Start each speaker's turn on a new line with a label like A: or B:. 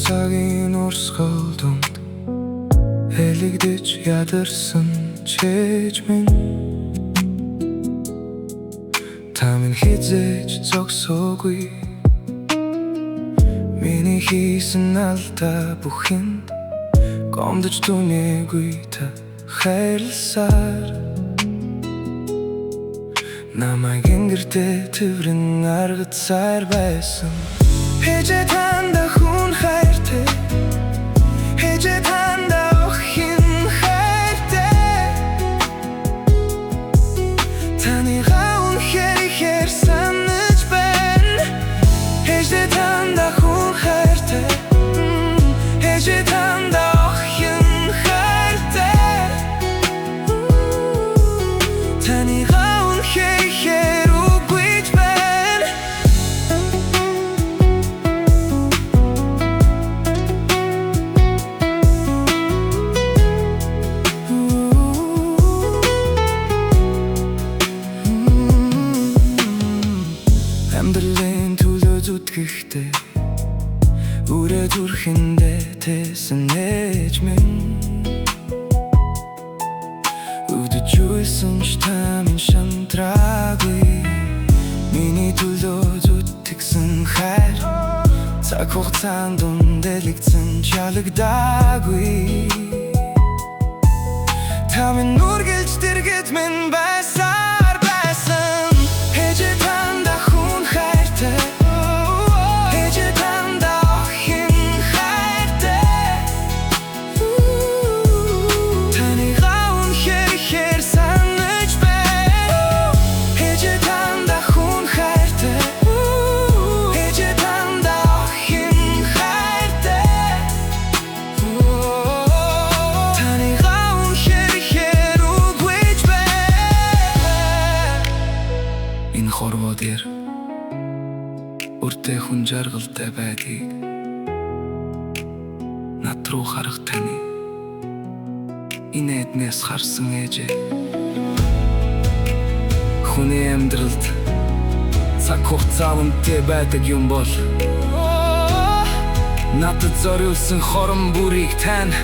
A: Цагийн урсгалд элэгдэж ядарсан чэжмэн та минь хизээж зогсоогүй миний хийсэн алдаа бүхэнд гомдож дүнээгүй та хайрласаар намайг ингэртээ тэрэн аргацаар байсан Хежээ танда хүн хайртай Хежээ танда охин хайртай Таныгаа үнэхээр ихээр санаж байна Хежээ танда хүн хайртай Хежээ танда охин хайртай Таныгаа үнэхээр ихээр Амьдралын төлөө зүтгэхдээ үрээ зүрхэндээ тэсэн ээж минь Өвдөж юусэн ч та минь шантраагүй Миний төлөө зүтгэсэн хайр Цаг хугацаанд дэлэгдсэн чалагдаагүй Та минь үргэлж дэргэд минь байсаар байсан Хежээ танда хүн хайртай Хежээ танда охин хайртай Таныгаа үнэхээр ихээр санаж байна Хежээ танда хүн хайртай Хежээ танда охин хайртай Таныгаа үнэхээр ихээр үгүйж байна Энэ хорвоо дээр Үртэй хүн жаргалтай байдгийг над руу харах таны Энэ эднээс харсан ээжээ Хүний амьдралд цаг хугацаа үнэтэй байдаг юм бол Надад зориулсан хорон бүрийг тань